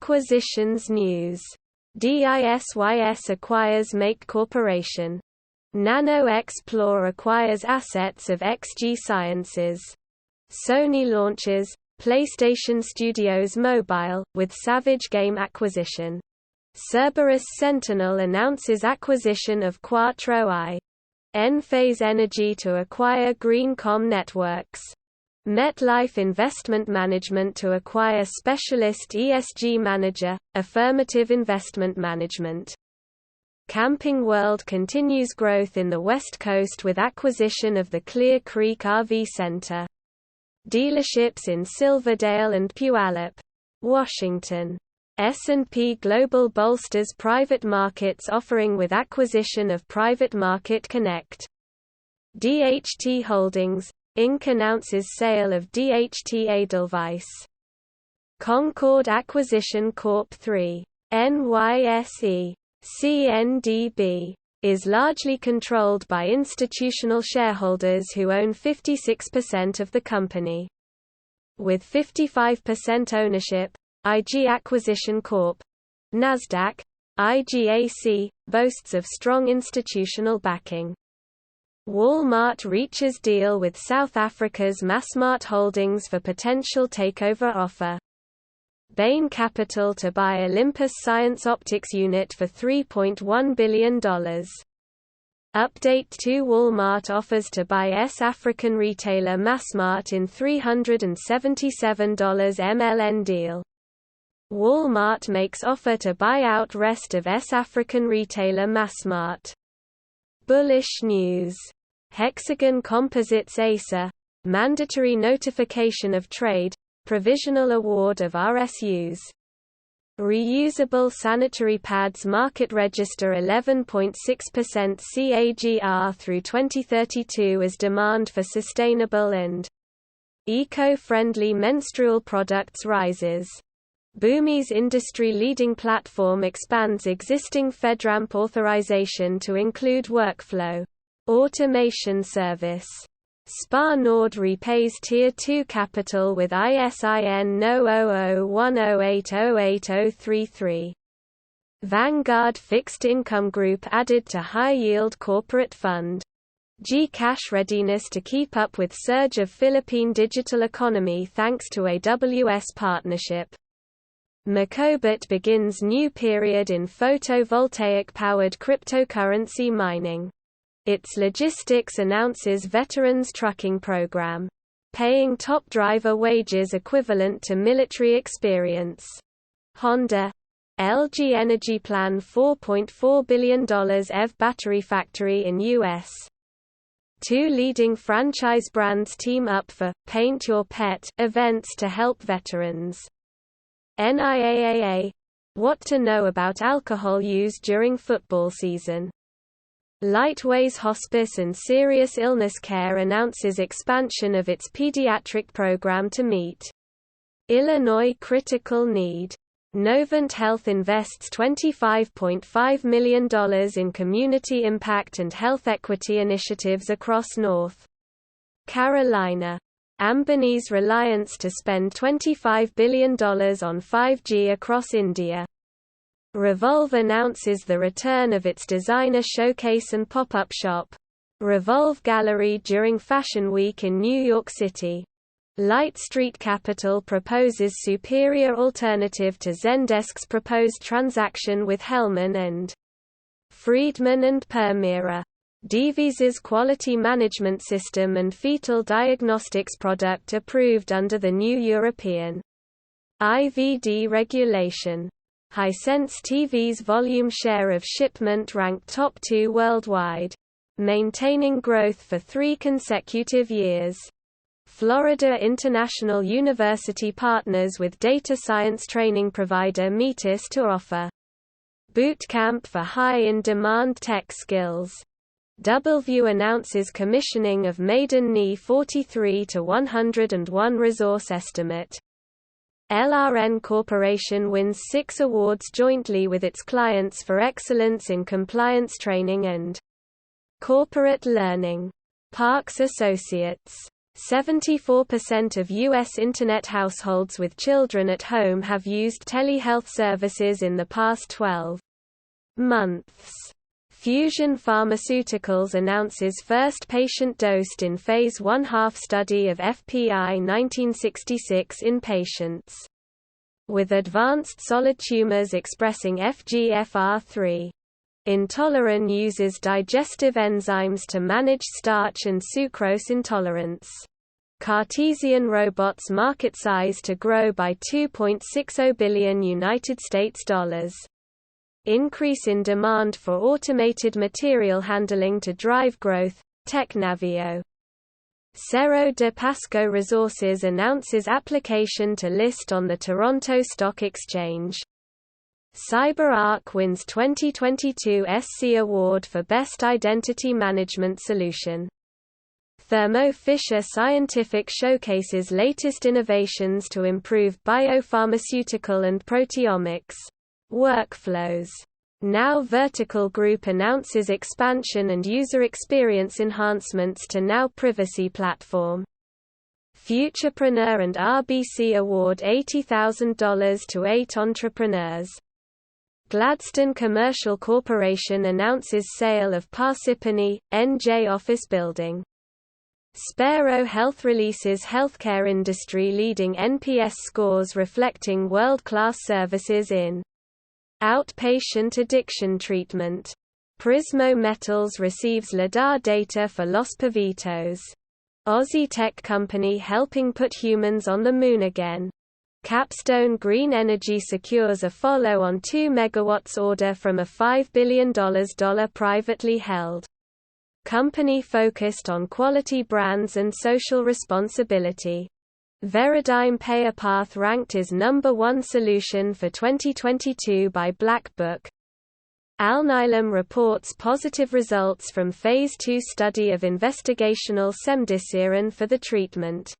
Acquisitions news. DISYS acquires Make Corporation. NanoXplore acquires assets of XG Sciences. Sony launches PlayStation Studios Mobile, with Savage Game acquisition. Cerberus Sentinel announces acquisition of Quattro I. Enphase Energy to acquire Greencom Networks. MetLife Investment Management to acquire specialist ESG manager, Affirmative Investment Management. Camping World continues growth in the West Coast with acquisition of the Clear Creek RV Center. Dealerships in Silverdale and Puyallup, Washington. S&P Global bolsters private markets offering with acquisition of Private Market Connect. DHT Holdings, Inc. announces sale of DHT Edelweiss. Concord Acquisition Corp. 3. NYSE. CNDB. Is largely controlled by institutional shareholders who own 56% of the company. With 55% ownership, IG Acquisition Corp. Nasdaq. IGAC, boasts of strong institutional backing. Walmart reaches deal with South Africa's Massmart Holdings for potential takeover offer. Bain Capital to buy Olympus Science Optics unit for $3.1 billion. Update 2 Walmart offers to buy African retailer Massmart in $377 MLN deal. Walmart makes offer to buy out rest of African retailer Massmart. Bullish news. Hexagon Composites ASA, mandatory notification of trade, provisional award of RSUs. Reusable sanitary pads market register 11.6% CAGR through 2032 as demand for sustainable and eco-friendly menstrual products rises. Boomi's industry-leading platform expands existing FedRAMP authorization to include workflow automation service. Spar Nord repays Tier 2 capital with ISIN no0010808033. Vanguard Fixed Income Group added to high-yield corporate fund. GCash readiness to keep up with surge of Philippine digital economy thanks to AWS partnership. Micobit begins new period in photovoltaic-powered cryptocurrency mining. Its logistics announces veterans trucking program, paying top driver wages equivalent to military experience. Honda. LG Energy plan $4.4 billion EV battery factory in U.S. 2 leading franchise brands team up for Paint Your Pet events to help veterans. NIAAA. What to know about alcohol use during football season. Lightways Hospice and Serious Illness Care announces expansion of its pediatric program to meet Illinois critical need. Novant Health invests $25.5 million in community impact and health equity initiatives across North Carolina. Ambani's Reliance to spend $25 billion on 5G across India. Revolve announces the return of its designer showcase and pop-up shop, Revolve Gallery during Fashion Week in New York City. Light Street Capital proposes superior alternative to Zendesk's proposed transaction with Hellman and Friedman and Permira. DVS's quality management system and fetal diagnostics product approved under the new European IVD regulation. Hisense TV's volume share of shipment ranked top 2 worldwide, maintaining growth for 3 consecutive years. Florida International University partners with data science training provider Metis to offer boot camp for high-in-demand tech skills. Doubleview announces commissioning of maiden NI 43-101 resource estimate. LRN Corporation wins 6 awards jointly with its clients for excellence in compliance training and corporate learning. Parks Associates. 74% of U.S. Internet households with children at home have used telehealth services in the past 12 months. Fusion Pharmaceuticals announces first patient dosed in Phase 1/2 study of FPI-1966 in patients with advanced solid tumors expressing FGFR3. Intolleran uses digestive enzymes to manage starch and sucrose intolerance. Cartesian robots market size to grow by $2.60 billion United States dollars. Increase in demand for automated material handling to drive growth. Technavio. Cerro de Pasco Resources announces application to list on the Toronto Stock Exchange. CyberArk wins 2022 SC Award for Best Identity Management Solution. Thermo Fisher Scientific showcases latest innovations to improve biopharmaceutical and proteomics workflows. Now Vertical Group announces expansion and user experience enhancements to Now Privacy platform. Futurepreneur and RBC award $80,000 to 8 entrepreneurs. Gladstone Commercial Corporation announces sale of Parsippany, NJ office building. Spero Health releases healthcare industry leading NPS scores reflecting world-class services in outpatient addiction treatment. Prismo Metals receives LiDAR data for Los Pavitos. Aussie tech company helping put humans on the moon again. Capstone Green Energy secures a follow-on 2 MW order from a $5 billion privately held company focused on quality brands and social responsibility. Veradigm PayerPath ranked as #1 solution for 2022 by Black Book. Alnylam reports positive results from Phase 2 study of investigational cemdisiran for the treatment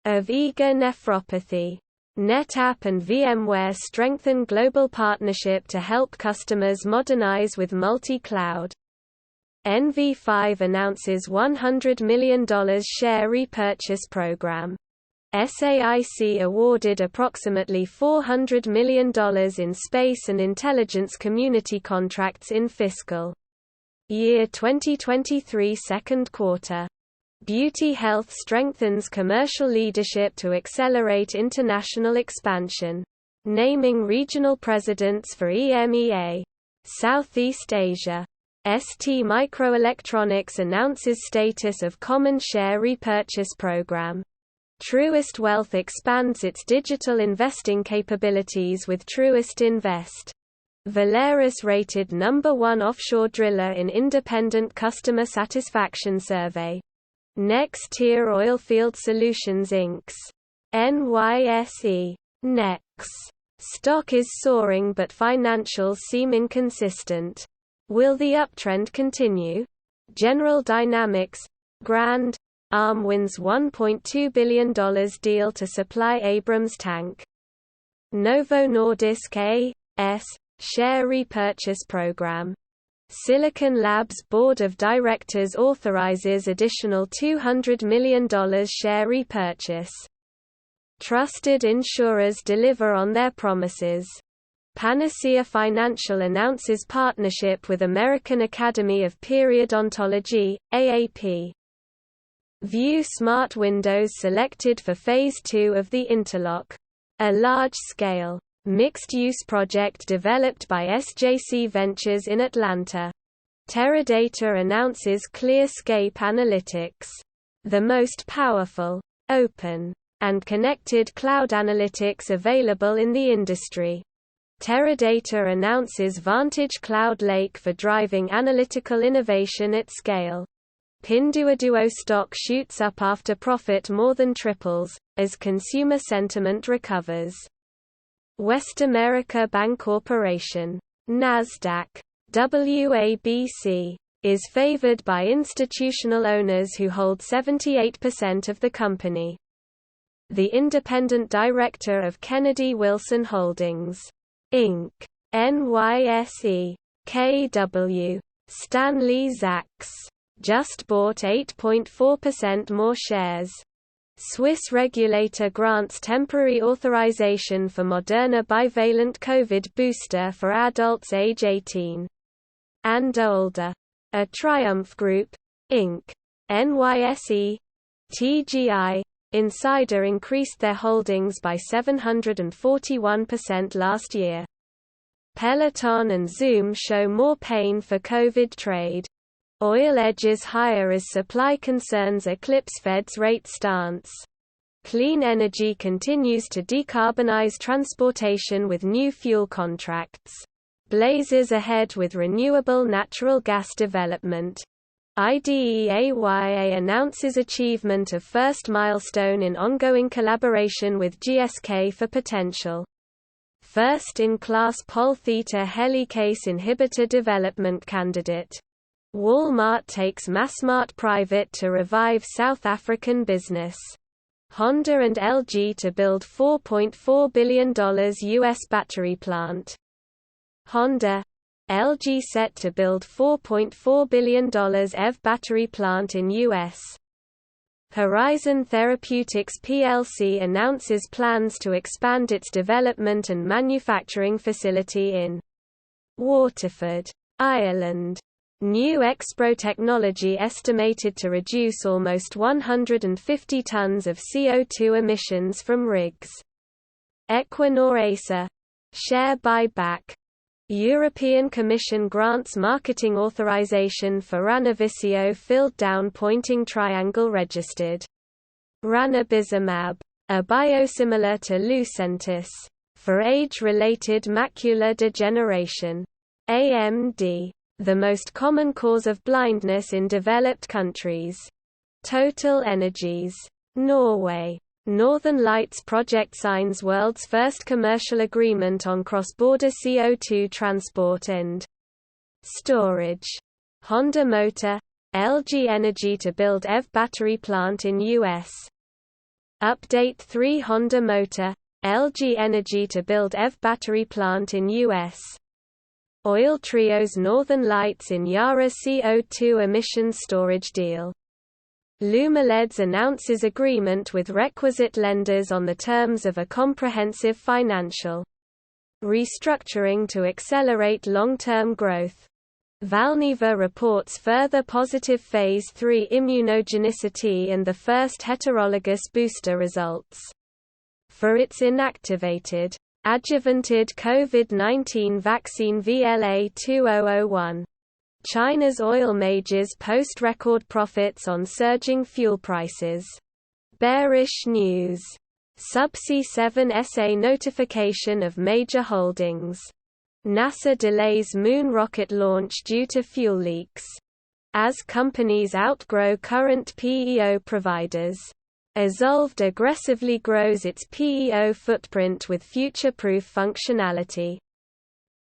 of eager nephropathy. NetApp and VMware strengthen global partnership to help customers modernize with multi-cloud. NV5 announces $100 million share repurchase program. SAIC awarded approximately $400 million in space and intelligence community contracts in fiscal year 2023 second quarter. Beauty Health strengthens commercial leadership to accelerate international expansion. Naming regional presidents for EMEA. Southeast Asia. ST Microelectronics announces status of common share repurchase program. Truist Wealth expands its digital investing capabilities with Truist Invest. Valaris rated #1 offshore driller in independent customer satisfaction survey. Next-Tier Oilfield Solutions Inc.'s NYSE NEX stock is soaring but financials seem inconsistent. Will the uptrend continue? General Dynamics Grand Arm wins $1.2 billion deal to supply Abrams tank. Novo Nordisk A.S. share repurchase program. Silicon Labs Board of Directors authorizes additional $200 million share repurchase. Trusted insurers deliver on their promises. Panacea Financial announces partnership with American Academy of Periodontology, AAP. View Smart Windows selected for Phase 2 of the Interlock, a large-scale mixed-use project developed by SJC Ventures in Atlanta. Teradata announces ClearScape Analytics, the most powerful, open, and connected cloud analytics available in the industry. Teradata announces Vantage Cloud Lake for driving analytical innovation at scale. Pinduoduo stock shoots up after profit more than triples, as consumer sentiment recovers. West America Bancorporation, Nasdaq, WABC, is favored by institutional owners who hold 78% of the company. The independent director of Kennedy Wilson Holdings, Inc., NYSE, KW, Stanley Zaks, just bought 8.4% more shares. Swiss regulator grants temporary authorization for Moderna bivalent COVID booster for adults age 18 and older. A Triumph Group, Inc. NYSE TGI Insider increased their holdings by 741% last year. Peloton and Zoom show more pain for COVID trade. Oil edges higher as supply concerns eclipse Fed's rate stance. Clean energy continues to decarbonize transportation with new fuel contracts. Blazes ahead with renewable natural gas development. IDEAYA announces achievement of first milestone in ongoing collaboration with GSK for potential first-in-class Pol theta helicase inhibitor development candidate. Walmart takes Massmart private to revive South African business. Honda and LG to build $4.4 billion U.S. battery plant. Honda, LG set to build $4.4 billion EV battery plant in U.S. Horizon Therapeutics plc announces plans to expand its development and manufacturing facility in Waterford, Ireland. New Expro technology estimated to reduce almost 150 tons of CO2 emissions from rigs. Equinor ASA share buyback. European Commission grants marketing authorization for ranibizumab filled down pointing triangle registered. Ranibizumab, a biosimilar to Lucentis, for age-related macular degeneration. AMD, the most common cause of blindness in developed countries. Total Energies, Norway. Northern Lights project signs world's first commercial agreement on cross-border CO2 transport and storage. Honda Motor, LG Energy to build EV battery plant in U.S. Update 3 Honda Motor, LG Energy to build EV battery plant in U.S. Oil Trio's Northern Lights in Yara CO2 emissions storage deal. Lumileds announces agreement with requisite lenders on the terms of a comprehensive financial restructuring to accelerate long-term growth. Valneva reports further positive Phase 3 immunogenicity and the first heterologous booster results for its inactivated, adjuvanted COVID-19 vaccine VLA2001. China's oil majors post record profits on surging fuel prices. Bearish news. Subsea 7 SA notification of major holdings. NASA delays moon rocket launch due to fuel leaks. As companies outgrow current PEO providers. Esolved aggressively grows its PEO footprint with future-proof functionality.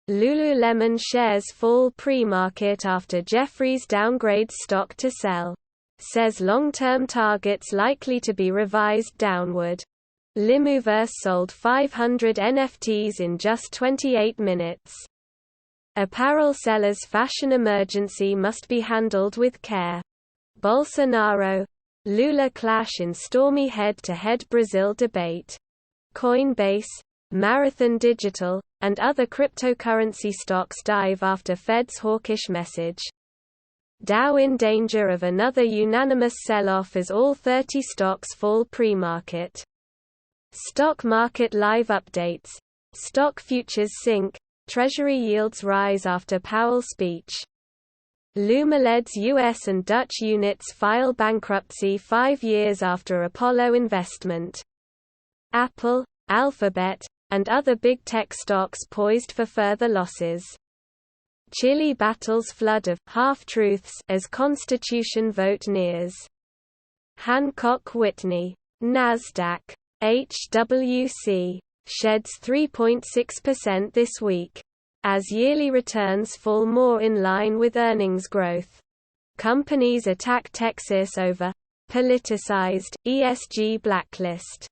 Lululemon shares fall pre-market after Jefferies downgrades stock to sell. Says long-term targets likely to be revised downward. Limuverse sold 500 NFTs in just 28 minutes. Apparel sellers' fashion emergency must be handled with care. Bolsonaro, Lula clash in stormy head-to-head Brazil debate. Coinbase, Marathon Digital, and other cryptocurrency stocks dive after Fed's hawkish message. Dow in danger of another unanimous sell-off as all 30 stocks fall pre-market. Stock market live updates. Stock futures sink, Treasury yields rise after Powell speech. Lumileds US and Dutch units file bankruptcy 5 years after Apollo investment. Apple, Alphabet, and other big tech stocks poised for further losses. Chile battles flood of half-truths as Constitution vote nears. Hancock Whitney. Nasdaq. HWC. Sheds 3.6% this week. As yearly returns fall more in line with earnings growth. Companies attack Texas over politicized ESG blacklist.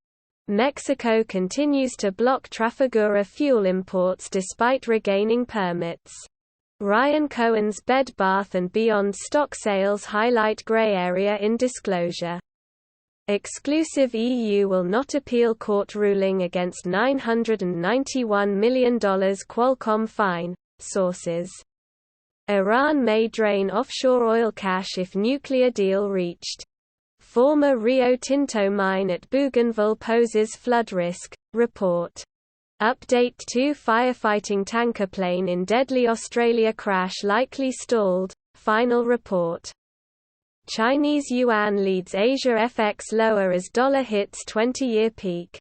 Mexico continues to block Trafigura fuel imports despite regaining permits. Ryan Cohen's Bed Bath & Beyond stock sales highlight grey area in disclosure. Exclusive EU will not appeal court ruling against $991 million Qualcomm fine, sources. Iran may drain offshore oil cache if nuclear deal reached. Former Rio Tinto mine at Bougainville poses flood risk, report. Update 2 firefighting tanker plane in deadly Australia crash likely stalled, final report. Chinese yuan leads Asia FX lower as dollar hits 20-year peak.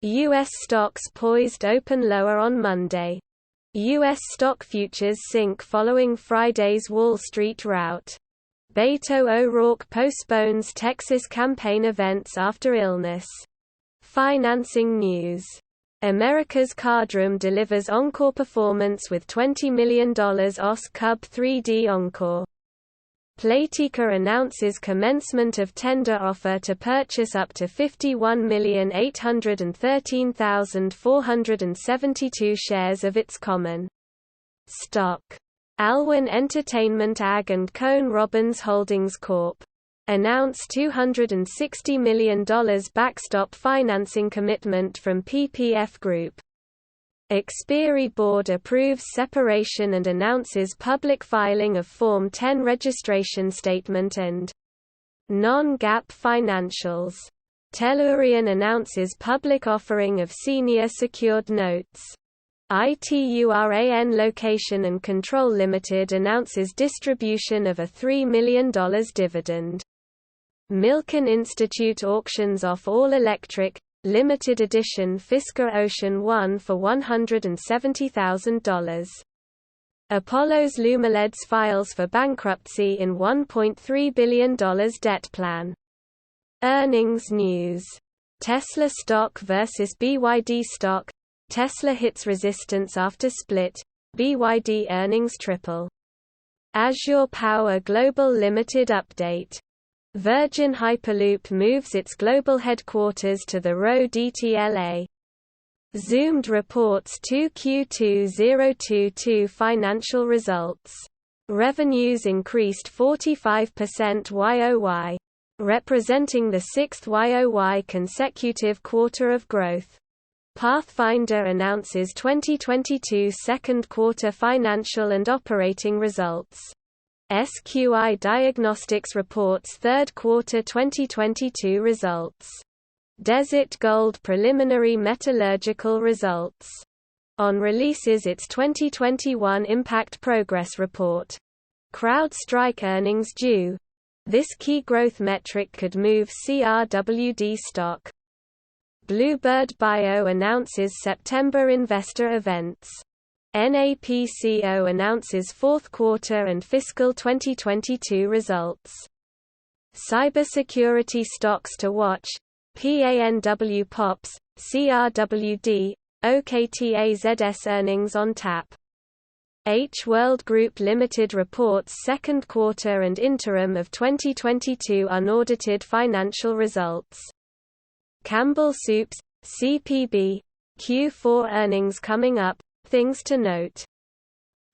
U.S. stocks poised open lower on Monday. U.S. stock futures sink following Friday's Wall Street rout. Beto O'Rourke postpones Texas campaign events after illness. Financing news. America's Cardroom delivers encore performance with $20 million OS Cub 3D Encore. Playtika announces commencement of tender offer to purchase up to 51,813,472 shares of its common stock. Alwyn Entertainment AG and Cone Robbins Holdings Corp. Announce $260 million backstop financing commitment from PPF Group. Xperi board approves separation and announces public filing of Form 10 registration statement and non-GAAP financials. Tellurian announces public offering of senior secured notes. ITURAN Location and Control Limited announces distribution of a $3 million dividend. Milken Institute auctions off all-electric, limited edition Fisker Ocean One for $170,000. Apollo's Lumileds files for bankruptcy in $1.3 billion debt plan. Earnings news. Tesla stock versus BYD stock. Tesla hits resistance after split. BYD earnings triple. Azure Power Global Limited update. Virgin Hyperloop moves its global headquarters to the Row DTLA. Zoomed reports 2Q2022 financial results. Revenues increased 45% YOY, representing the sixth YOY consecutive quarter of growth. Pathfinder announces 2022 second quarter financial and operating results. SQI Diagnostics reports third quarter 2022 results. Desert Gold preliminary metallurgical results. On releases its 2021 Impact Progress Report. CrowdStrike earnings due. This key growth metric could move CRWD stock. Bluebird Bio announces September investor events. NAPCO announces fourth quarter and fiscal 2022 results. Cybersecurity stocks to watch. PANW Pops, CRWD, OKTAZS earnings on tap. H World Group Limited reports second quarter and interim of 2022 unaudited financial results. Campbell Soups, CPB, Q4 earnings coming up. Things to note.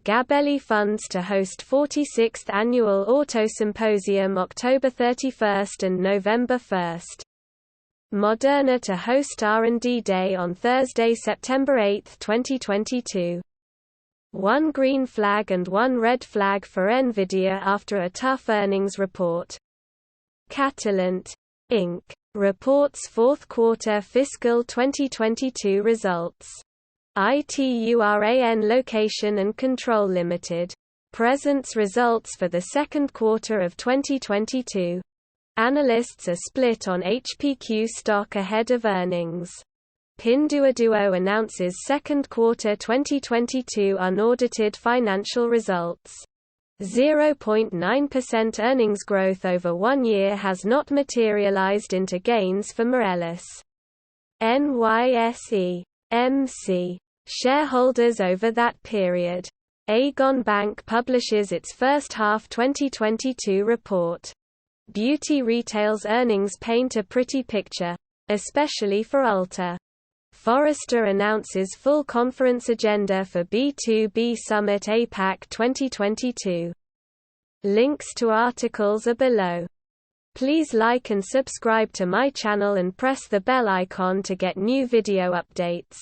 Gabelli funds to host 46th Annual Auto Symposium October 31 and November 1. Moderna to host R&D Day on Thursday, September 8, 2022. One green flag and one red flag for Nvidia after a tough earnings report. Catalent, Inc. reports fourth quarter fiscal 2022 results. ITURAN Location and Control Limited presents results for the second quarter of 2022. Analysts are split on HPQ stock ahead of earnings. Pinduoduo announces second quarter 2022 unaudited financial results. 0.9% earnings growth over 1 year has not materialized into gains for Morelos. NYSE. MC. Shareholders over that period. Aegon Bank publishes its first half 2022 report. Beauty retail's earnings paint a pretty picture, especially for Ulta. Forrester announces full conference agenda for B2B Summit APAC 2022. Links to articles are below. Please like and subscribe to my channel and press the bell icon to get new video updates.